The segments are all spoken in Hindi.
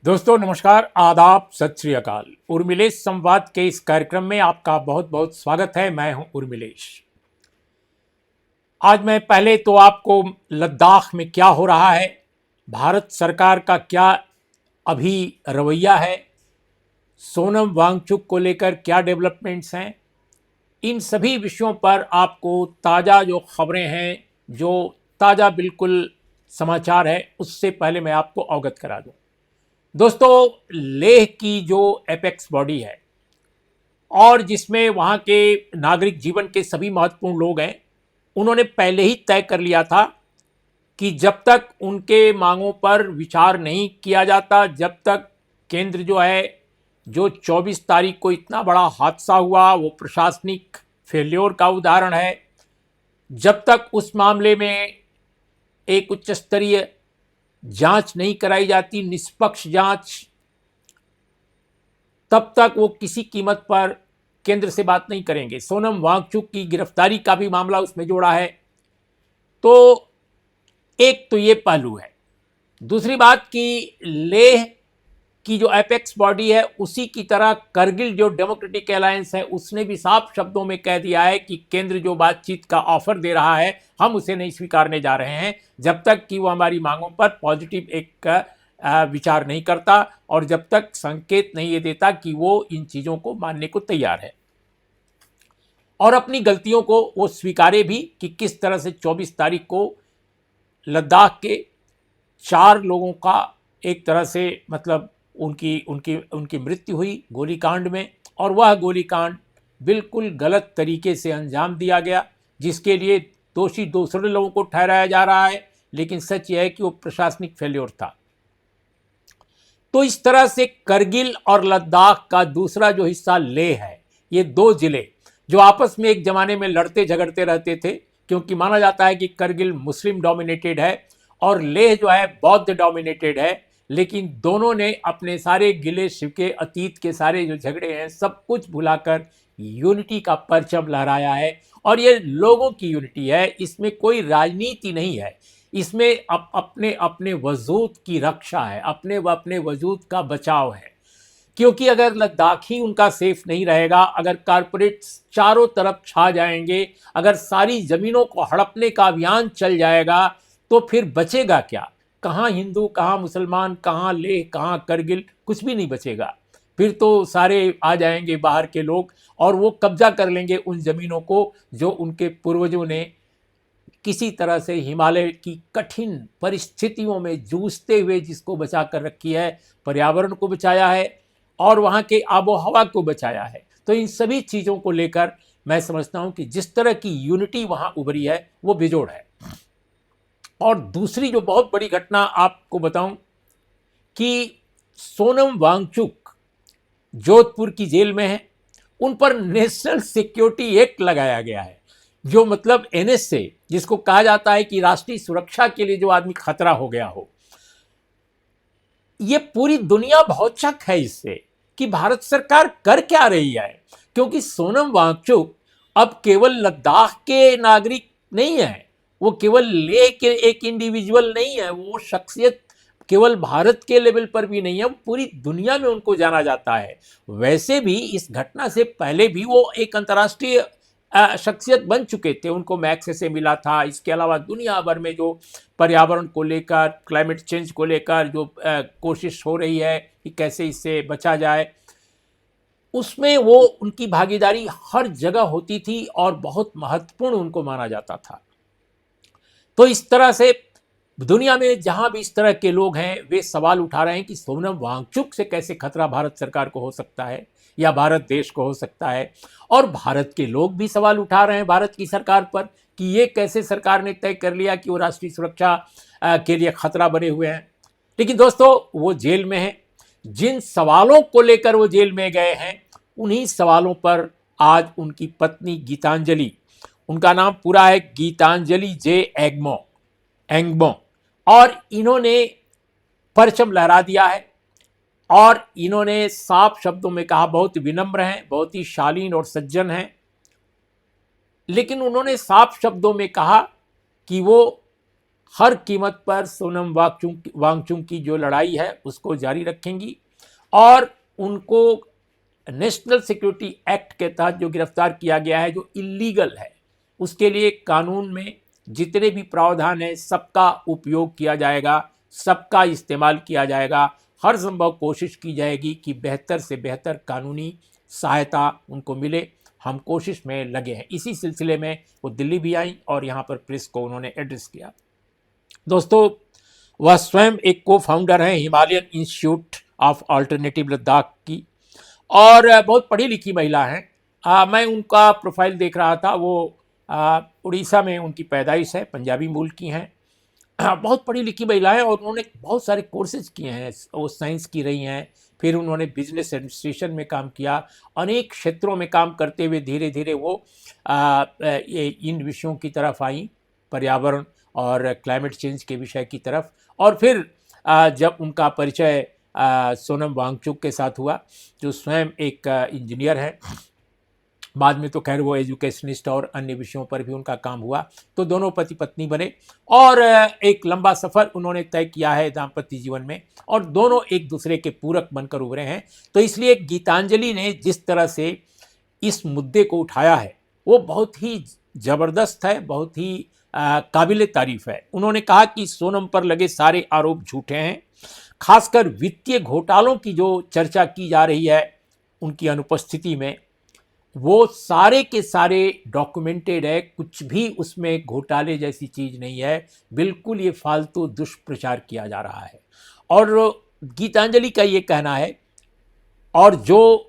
दोस्तों नमस्कार, आदाब, सत श्री अकाल। उर्मिलेश संवाद के इस कार्यक्रम में आपका बहुत बहुत स्वागत है। मैं हूं उर्मिलेश। आज मैं पहले तो आपको लद्दाख में क्या हो रहा है, भारत सरकार का क्या अभी रवैया है, सोनम वांगचुक को लेकर क्या डेवलपमेंट्स हैं, इन सभी विषयों पर आपको ताज़ा जो खबरें हैं, जो ताज़ा बिल्कुल समाचार है, उससे पहले मैं आपको अवगत करा दूं। दोस्तों, लेह की जो एपेक्स बॉडी है और जिसमें वहाँ के नागरिक जीवन के सभी महत्वपूर्ण लोग हैं, उन्होंने पहले ही तय कर लिया था कि जब तक उनके मांगों पर विचार नहीं किया जाता, जब तक केंद्र जो है, जो 24 तारीख को इतना बड़ा हादसा हुआ वो प्रशासनिक फेल्योर का उदाहरण है, जब तक उस मामले में एक उच्च स्तरीय जांच नहीं कराई जाती, निष्पक्ष जांच, तब तक वो किसी कीमत पर केंद्र से बात नहीं करेंगे। सोनम वांगचुक की गिरफ्तारी का भी मामला उसमें जोड़ा है। तो एक तो ये पहलू है। दूसरी बात कि लेह की जो एपेक्स बॉडी है, उसी की तरह करगिल जो डेमोक्रेटिक अलायंस है, उसने भी साफ शब्दों में कह दिया है कि केंद्र जो बातचीत का ऑफर दे रहा है, हम उसे नहीं स्वीकारने जा रहे हैं जब तक कि वो हमारी मांगों पर पॉजिटिव एक विचार नहीं करता और जब तक संकेत नहीं ये देता कि वो इन चीज़ों को मानने को तैयार है और अपनी गलतियों को वो स्वीकारे भी कि किस तरह से 24 तारीख को लद्दाख के 4 लोगों का एक तरह से मतलब उनकी उनकी उनकी मृत्यु हुई गोलीकांड में, और वह गोलीकांड बिल्कुल गलत तरीके से अंजाम दिया गया, जिसके लिए दोषी दूसरे लोगों को ठहराया जा रहा है, लेकिन सच यह है कि वो प्रशासनिक फेल्योर था। तो इस तरह से करगिल और लद्दाख का दूसरा जो हिस्सा लेह है, ये 2 जिले जो आपस में एक जमाने में लड़ते झगड़ते रहते थे, क्योंकि माना जाता है कि करगिल मुस्लिम डोमिनेटेड है और लेह जो है बौद्ध डोमिनेटेड है, लेकिन दोनों ने अपने सारे गिले शिकवे, अतीत के सारे जो झगड़े हैं, सब कुछ भुलाकर यूनिटी का परचम लहराया है। और ये लोगों की यूनिटी है, इसमें कोई राजनीति नहीं है, इसमें अपने अपने वजूद की रक्षा है, अपने अपने वजूद का बचाव है। क्योंकि अगर लद्दाख ही उनका सेफ नहीं रहेगा, अगर कारपोरेट चारों तरफ छा जाएंगे, अगर सारी ज़मीनों को हड़पने का अभियान चल जाएगा, तो फिर बचेगा क्या? कहाँ हिंदू, कहाँ मुसलमान, कहाँ लेह, कहाँ करगिल, कुछ भी नहीं बचेगा। फिर तो सारे आ जाएंगे बाहर के लोग और वो कब्जा कर लेंगे उन ज़मीनों को जो उनके पूर्वजों ने किसी तरह से हिमालय की कठिन परिस्थितियों में जूझते हुए जिसको बचा कर रखी है, पर्यावरण को बचाया है और वहाँ के आबो हवा को बचाया है। तो इन सभी चीज़ों को लेकर मैं समझता हूँ कि जिस तरह की यूनिटी वहाँ उभरी है वो बेजोड़ है। और दूसरी जो बहुत बड़ी घटना आपको बताऊं कि सोनम वांगचुक जोधपुर की जेल में है, उन पर नेशनल सिक्योरिटी एक्ट लगाया गया है, जो मतलब एनएसए, जिसको कहा जाता है कि राष्ट्रीय सुरक्षा के लिए जो आदमी खतरा हो गया हो। ये पूरी दुनिया भौचक है इससे कि भारत सरकार कर क्या रही है, क्योंकि सोनम वांगचुक अब केवल लद्दाख के नागरिक नहीं है, वो केवल लेह के एक इंडिविजुअल नहीं है, वो शख्सियत केवल भारत के लेवल पर भी नहीं है, वो पूरी दुनिया में उनको जाना जाता है। वैसे भी इस घटना से पहले भी वो एक अंतर्राष्ट्रीय शख्सियत बन चुके थे, उनको मैक्स से मिला था। इसके अलावा दुनिया भर में जो पर्यावरण को लेकर, क्लाइमेट चेंज को लेकर जो कोशिश हो रही है कि कैसे इससे बचा जाए, उसमें वो उनकी भागीदारी हर जगह होती थी और बहुत महत्वपूर्ण उनको माना जाता था। तो इस तरह से दुनिया में जहां भी इस तरह के लोग हैं, वे सवाल उठा रहे हैं कि सोनम वांगचुक से कैसे खतरा भारत सरकार को हो सकता है या भारत देश को हो सकता है। और भारत के लोग भी सवाल उठा रहे हैं भारत की सरकार पर कि ये कैसे सरकार ने तय कर लिया कि वो राष्ट्रीय सुरक्षा के लिए खतरा बने हुए हैं। लेकिन दोस्तों, वो जेल में हैं, जिन सवालों को लेकर वो जेल में गए हैं, उन्हीं सवालों पर आज उनकी पत्नी गीतांजलि, उनका नाम पूरा है गीतांजलि जे एंगमो, और इन्होंने परचम लहरा दिया है और इन्होंने साफ शब्दों में कहा, बहुत विनम्र हैं, बहुत ही शालीन और सज्जन हैं, लेकिन उन्होंने साफ शब्दों में कहा कि वो हर कीमत पर सोनम वांगचुक की जो लड़ाई है उसको जारी रखेंगी और उनको नेशनल सिक्योरिटी एक्ट के तहत जो गिरफ्तार किया गया है, जो इलीगल है, उसके लिए कानून में जितने भी प्रावधान हैं सबका उपयोग किया जाएगा, सबका इस्तेमाल किया जाएगा। हर संभव कोशिश की जाएगी कि बेहतर से बेहतर कानूनी सहायता उनको मिले। हम कोशिश में लगे हैं। इसी सिलसिले में वो दिल्ली भी आई और यहाँ पर प्रेस को उन्होंने एड्रेस किया। दोस्तों, वह स्वयं एक को फाउंडर हैं Himalayan institute of alternative Ladakh की और बहुत पढ़ी लिखी महिला हैं। मैं उनका प्रोफाइल देख रहा था। वो उड़ीसा में उनकी पैदाइश है, पंजाबी मूल की हैं। बहुत पढ़ी लिखी महिला है और उन्होंने बहुत सारे कोर्सेज किए हैं। वो साइंस की रही हैं, फिर उन्होंने बिजनेस एडमिनिस्ट्रेशन में काम किया। अनेक क्षेत्रों में काम करते हुए धीरे धीरे वो इन विषयों की तरफ आई, पर्यावरण और क्लाइमेट चेंज के विषय की तरफ। और फिर जब उनका परिचय सोनम वांगचुक के साथ हुआ, जो स्वयं एक इंजीनियर है, बाद में तो खैर वो एजुकेशनिस्ट और अन्य विषयों पर भी उनका काम हुआ, तो दोनों पति पत्नी बने और एक लंबा सफ़र उन्होंने तय किया है दाम्पत्य जीवन में और दोनों एक दूसरे के पूरक बनकर उभरे हैं। तो इसलिए गीतांजलि ने जिस तरह से इस मुद्दे को उठाया है वो बहुत ही ज़बरदस्त है, बहुत ही काबिल तारीफ है। उन्होंने कहा कि सोनम पर लगे सारे आरोप झूठे हैं, खासकर वित्तीय घोटालों की जो चर्चा की जा रही है उनकी अनुपस्थिति में, वो सारे के सारे डॉक्यूमेंटेड है, कुछ भी उसमें घोटाले जैसी चीज़ नहीं है, बिल्कुल ये फालतू दुष्प्रचार किया जा रहा है। और गीतांजलि का ये कहना है और जो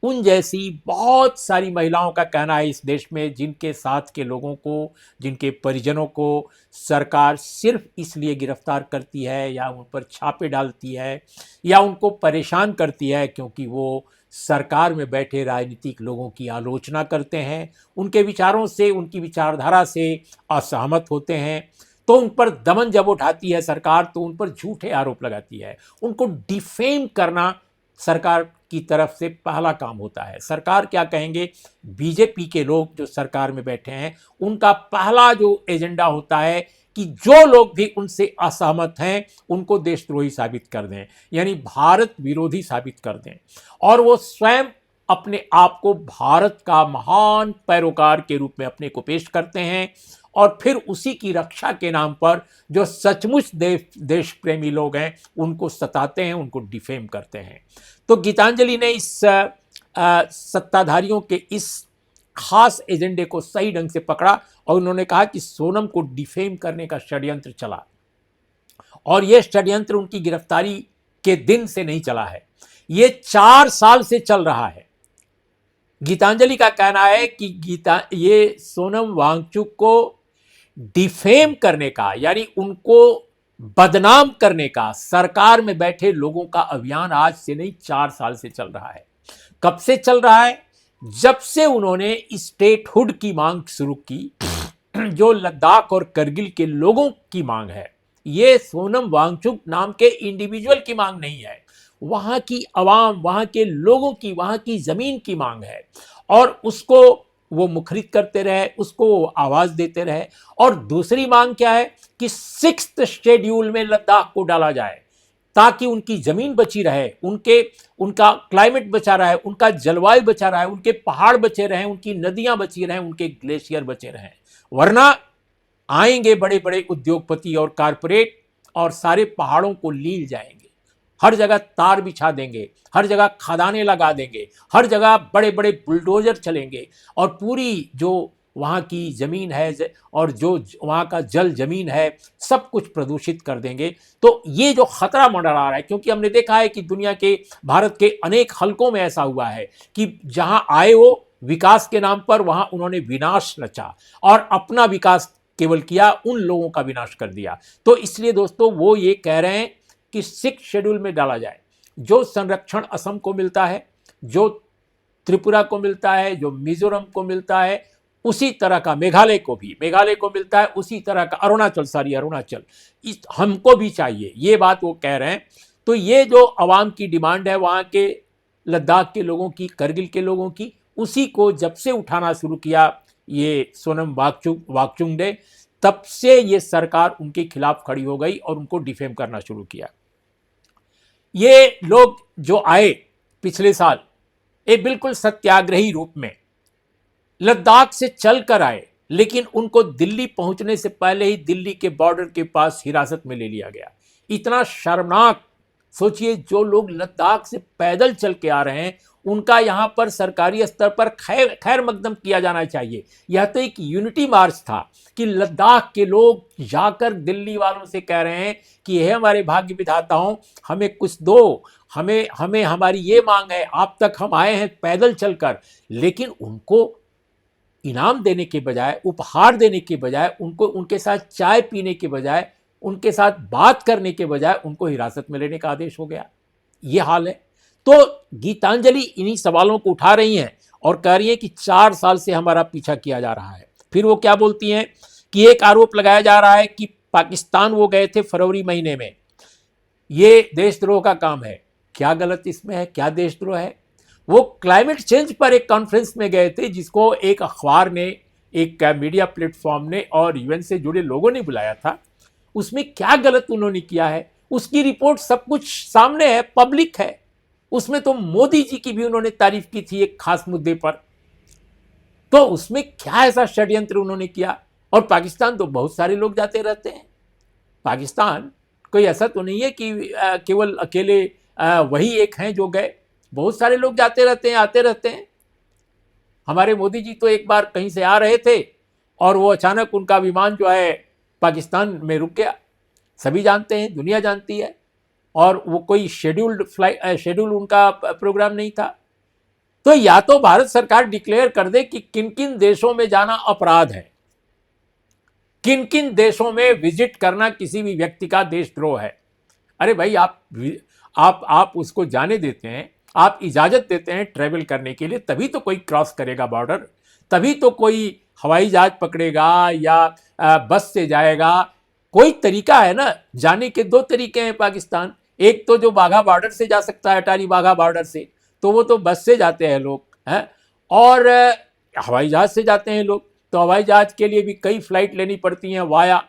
उन जैसी बहुत सारी महिलाओं का कहना है इस देश में, जिनके साथ के लोगों को, जिनके परिजनों को सरकार सिर्फ इसलिए गिरफ्तार करती है या उन पर छापे डालती है या उनको परेशान करती है क्योंकि वो सरकार में बैठे राजनीतिक लोगों की आलोचना करते हैं, उनके विचारों से, उनकी विचारधारा से असहमत होते हैं, तो उन पर दमन जब उठाती है सरकार तो उन पर झूठे आरोप लगाती है। उनको डिफेम करना सरकार की तरफ से पहला काम होता है। सरकार क्या कहेंगे, बीजेपी के लोग जो सरकार में बैठे हैं उनका पहला जो एजेंडा होता है कि जो लोग भी उनसे असहमत हैं उनको देशद्रोही साबित कर दें, यानी भारत विरोधी साबित कर दें। और वो स्वयं अपने आप को भारत का महान पैरोकार के रूप में अपने को पेश करते हैं और फिर उसी की रक्षा के नाम पर जो सचमुच देश प्रेमी लोग हैं उनको सताते हैं, उनको डिफेम करते हैं। तो गीतांजलि ने इस सत्ताधारियों के इस खास एजेंडे को सही ढंग से पकड़ा और उन्होंने कहा कि सोनम को डिफेम करने का षड्यंत्र चला और यह षड्यंत्र उनकी गिरफ्तारी के दिन से नहीं चला है, ये 4 साल से चल रहा है। गीतांजलि का कहना है कि ये सोनम वांगचुक को डिफेम करने का, यानी उनको बदनाम करने का सरकार में बैठे लोगों का अभियान आज से नहीं 4 साल से चल रहा है। कब से चल रहा है? जब से उन्होंने स्टेटहुड की मांग शुरू की, जो लद्दाख और करगिल के लोगों की मांग है। ये सोनम वांगचुक नाम के इंडिविजुअल की मांग नहीं है, वहां की आवाम, वहां के लोगों की, वहां की जमीन की मांग है और उसको वो मुखरित करते रहे, उसको आवाज देते रहे। और दूसरी मांग क्या है कि 6th शेड्यूल में लद्दाख को डाला जाए ताकि उनकी जमीन बची रहे, उनका क्लाइमेट बचा रहे, उनका जलवायु बचा रहे, उनके पहाड़ बचे रहें, उनकी नदियां बची रहें, उनके ग्लेशियर बचे रहें। वरना आएंगे बड़े बड़े उद्योगपति और कारपोरेट और सारे पहाड़ों को लील जाएंगे, हर जगह तार बिछा देंगे, हर जगह खदानें लगा देंगे, हर जगह बड़े बड़े बुलडोजर चलेंगे और पूरी जो वहाँ की ज़मीन है और जो वहाँ का जल ज़मीन है सब कुछ प्रदूषित कर देंगे। तो ये जो ख़तरा मंडरा रहा है, क्योंकि हमने देखा है कि दुनिया के, भारत के अनेक हलकों में ऐसा हुआ है कि जहाँ आए वो विकास के नाम पर वहाँ उन्होंने विनाश रचा और अपना विकास केवल किया, उन लोगों का विनाश कर दिया। तो इसलिए दोस्तों वो ये कह रहे हैं कि 6th शेड्यूल में डाला जाए। जो संरक्षण असम को मिलता है, जो त्रिपुरा को मिलता है, जो मिजोरम को मिलता है, उसी तरह का मेघालय को मिलता है, उसी तरह का अरुणाचल इस हमको भी चाहिए, ये बात वो कह रहे हैं। तो ये जो आवाम की डिमांड है वहाँ के लद्दाख के लोगों की, करगिल के लोगों की, उसी को जब से उठाना शुरू किया ये सोनम वांगचुक ने, तब से ये सरकार उनके खिलाफ खड़ी हो गई और उनको डिफेम करना शुरू किया। ये लोग जो आए पिछले साल एक बिल्कुल सत्याग्रही रूप में लद्दाख से चलकर आए, लेकिन उनको दिल्ली पहुंचने से पहले ही दिल्ली के बॉर्डर के पास हिरासत में ले लिया गया। इतना शर्मनाक। सोचिए, जो लोग लद्दाख से पैदल चल के आ रहे हैं उनका यहां पर सरकारी स्तर पर खैर मकदम किया जाना चाहिए। यह तो एक यूनिटी मार्च था कि लद्दाख के लोग जाकर दिल्ली वालों से कह रहे हैं कि हे हमारे भाग्य विधाताओं, हमें कुछ दो, हमें हमारी ये मांग है, आप तक हम आए हैं पैदल चलकर। लेकिन उनको इनाम देने के बजाय, उपहार देने के बजाय, उनको उनके साथ चाय पीने के बजाय, उनके साथ बात करने के बजाय उनको हिरासत में लेने का आदेश हो गया। ये हाल है। तो गीतांजलि इन्हीं सवालों को उठा रही हैं और कह रही हैं कि 4 साल से हमारा पीछा किया जा रहा है। फिर वो क्या बोलती हैं कि एक आरोप लगाया जा रहा है कि पाकिस्तान वो गए थे फरवरी महीने में, ये देशद्रोह का काम है। क्या गलत इसमें है? क्या देशद्रोह है? वो क्लाइमेट चेंज पर एक कॉन्फ्रेंस में गए थे जिसको एक अखबार ने, एक मीडिया प्लेटफॉर्म ने और यूएन से जुड़े लोगों ने बुलाया था। उसमें क्या गलत उन्होंने किया है? उसकी रिपोर्ट सब कुछ सामने है, पब्लिक है। उसमें तो मोदी जी की भी उन्होंने तारीफ की थी एक खास मुद्दे पर। तो उसमें क्या ऐसा षड्यंत्र उन्होंने किया? और पाकिस्तान तो बहुत सारे लोग जाते रहते हैं। पाकिस्तान कोई ऐसा तो नहीं है कि केवल अकेले वही एक हैं जो गए। बहुत सारे लोग जाते रहते हैं, आते रहते हैं। हमारे मोदी जी तो एक बार कहीं से आ रहे थे और वो अचानक उनका विमान जो है पाकिस्तान में रुक गया। सभी जानते हैं, दुनिया जानती है। और वो कोई शेड्यूल उनका प्रोग्राम नहीं था। तो या तो भारत सरकार डिक्लेयर कर दे कि किन किन देशों में जाना अपराध है, किन किन देशों में विजिट करना किसी भी व्यक्ति का देशद्रोह है। अरे भाई, आप उसको जाने देते हैं, आप इजाजत देते हैं ट्रैवल करने के लिए, तभी तो कोई क्रॉस करेगा बॉर्डर, तभी तो कोई हवाई जहाज पकड़ेगा या बस से जाएगा। कोई तरीका है ना जाने के। 2 तरीके हैं पाकिस्तान। एक तो जो बाघा बॉर्डर से जा सकता है, अटारी बाघा बॉर्डर से, तो वो तो बस से जाते हैं लोग हैं, और हवाई जहाज से जाते हैं लोग। तो हवाई जहाज के लिए भी कई फ्लाइट लेनी पड़ती हैं वाया।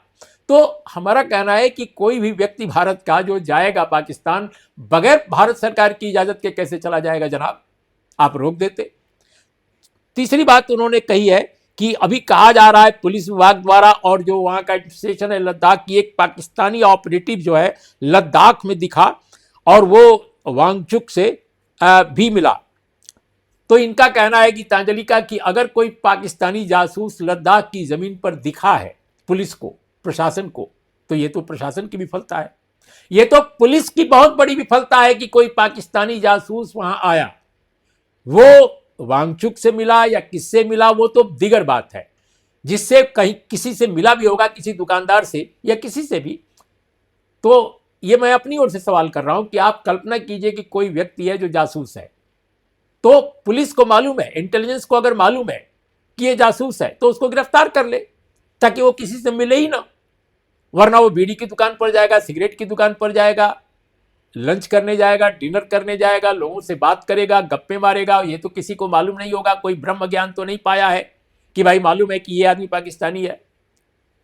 तो हमारा कहना है कि कोई भी व्यक्ति भारत का जो जाएगा पाकिस्तान, बगैर भारत सरकार की इजाजत के कैसे चला जाएगा जनाब? आप रोक देते। तीसरी बात उन्होंने कही है कि अभी कहा जा रहा है पुलिस विभाग द्वारा, और जो वहां का एडमिनिस्ट्रेशन है लद्दाख की, एक पाकिस्तानी ऑपरेटिव जो है लद्दाख में दिखा और वो वांगचुक से भी मिला। तो इनका कहना है गीतांजलि का कि अगर कोई पाकिस्तानी जासूस लद्दाख की जमीन पर दिखा है पुलिस को, प्रशासन को, तो ये तो प्रशासन की विफलता है। ये तो पुलिस की बहुत बड़ी विफलता है कि कोई पाकिस्तानी जासूस वहां आया। वो वांगचुक से मिला या किससे मिला वो तो दिगर बात है। जिससे कहीं किसी से मिला भी होगा, किसी दुकानदार से या किसी से भी, तो ये मैं अपनी ओर से सवाल कर रहा हूं कि आप कल्पना कीजिए कि कोई व्यक्ति है जो जासूस है, तो पुलिस को मालूम है, इंटेलिजेंस को अगर मालूम है कि ये जासूस है, तो उसको गिरफ्तार कर ले ताकि वो किसी से मिले ही ना। वरना वो बीड़ी की दुकान पर जाएगा, सिगरेट की दुकान पर जाएगा, लंच करने जाएगा, डिनर करने जाएगा, लोगों से बात करेगा, गप्पे मारेगा। ये तो किसी को मालूम नहीं होगा, कोई ब्रह्म ज्ञान तो नहीं पाया है कि भाई मालूम है कि ये आदमी पाकिस्तानी है।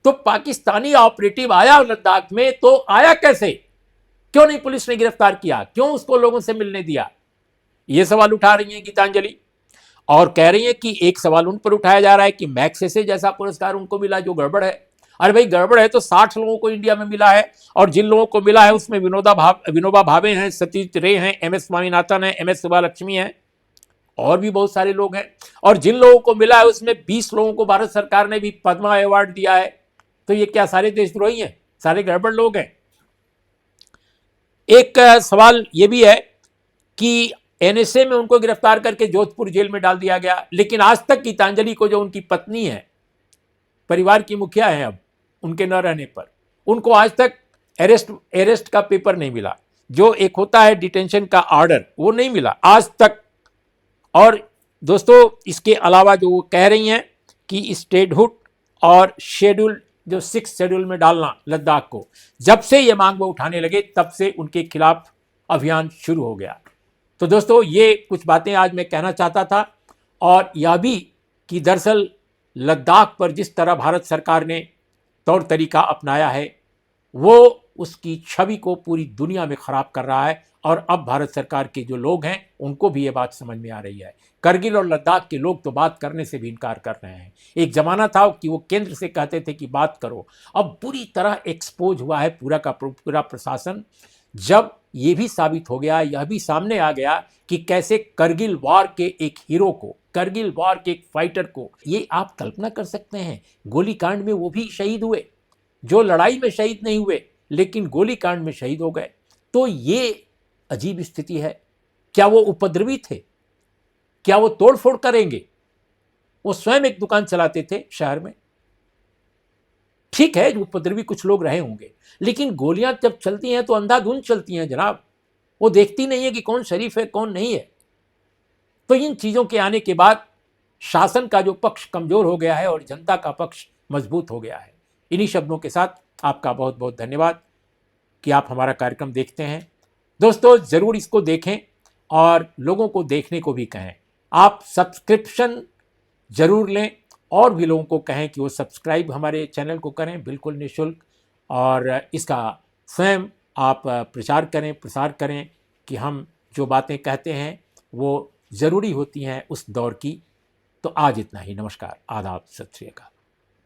तो पाकिस्तानी ऑपरेटिव आया लद्दाख में, तो आया कैसे? क्यों नहीं पुलिस ने गिरफ्तार किया? क्यों उसको लोगों से मिलने दिया? ये सवाल उठा रही है गीतांजलि और कह रही है कि एक सवाल उन पर उठाया जा रहा है कि मैग्सेसे जैसा पुरस्कार उनको मिला, जो गड़बड़ है। अरे भाई, गड़बड़ है तो 60 लोगों को इंडिया में मिला है, और जिन लोगों को मिला है उसमें विनोबा भावे हैं, सतीश रे हैं, MS स्वामीनाथन है, MS सुब्बालक्ष्मी है, और भी बहुत सारे लोग हैं। और जिन लोगों को मिला है उसमें 20 लोगों को भारत सरकार ने भी पद्मा अवार्ड दिया है। तो ये क्या सारे देशद्रोही हैं? सारे गड़बड़ लोग हैं? एक सवाल ये भी है कि NSA में उनको गिरफ्तार करके जोधपुर जेल में डाल दिया गया, लेकिन आज तक गीतांजलि को, जो उनकी पत्नी है, परिवार की मुखिया है अब उनके न रहने पर, उनको आज तक अरेस्ट का पेपर नहीं मिला। जो एक होता है डिटेंशन का ऑर्डर, वो नहीं मिला आज तक। और दोस्तों, इसके अलावा जो वो कह रही हैं कि स्टेटहुड और शेड्यूल, जो 6 शेड्यूल में डालना लद्दाख को, जब से ये मांग वो उठाने लगे तब से उनके खिलाफ अभियान शुरू हो गया। तो दोस्तों, ये कुछ बातें आज मैं कहना चाहता था, और यह भी कि दरअसल लद्दाख पर जिस तरह भारत सरकार ने तौर तरीका अपनाया है वो उसकी छवि को पूरी दुनिया में ख़राब कर रहा है। और अब भारत सरकार के जो लोग हैं उनको भी ये बात समझ में आ रही है। करगिल और लद्दाख के लोग तो बात करने से भी इनकार कर रहे हैं। एक ज़माना था कि वो केंद्र से कहते थे कि बात करो, अब बुरी तरह एक्सपोज हुआ है पूरा का पूरा प्रशासन। जब ये भी साबित हो गया, यह भी सामने आ गया कि कैसे करगिल वॉर के एक हीरो को, करगिल वॉर के एक फाइटर को, ये आप कल्पना कर सकते हैं, गोलीकांड में वो भी शहीद हुए, जो लड़ाई में शहीद नहीं हुए लेकिन गोलीकांड में शहीद हो गए। तो ये अजीब स्थिति है। क्या वो उपद्रवी थे? क्या वो तोड़फोड़ करेंगे? वो स्वयं एक दुकान चलाते थे शहर में। ठीक है, उपद्रवी कुछ लोग रहे होंगे, लेकिन गोलियां जब चलती हैं तो अंधाधुंध चलती हैं जनाब। वो देखती नहीं है कि कौन शरीफ है कौन नहीं है। तो इन चीजों के आने के बाद शासन का जो पक्ष कमजोर हो गया है और जनता का पक्ष मजबूत हो गया है। इन्हीं शब्दों के साथ आपका बहुत बहुत धन्यवाद कि आप हमारा कार्यक्रम देखते हैं। दोस्तों, ज़रूर इसको देखें और लोगों को देखने को भी कहें। आप सब्सक्रिप्शन ज़रूर लें और भी लोगों को कहें कि वो सब्सक्राइब हमारे चैनल को करें, बिल्कुल निःशुल्क। और इसका स्वयं आप प्रचार करें, प्रसार करें कि हम जो बातें कहते हैं वो ज़रूरी होती हैं उस दौर की। तो आज इतना ही। नमस्कार, आदाब, सत श्री अकाल।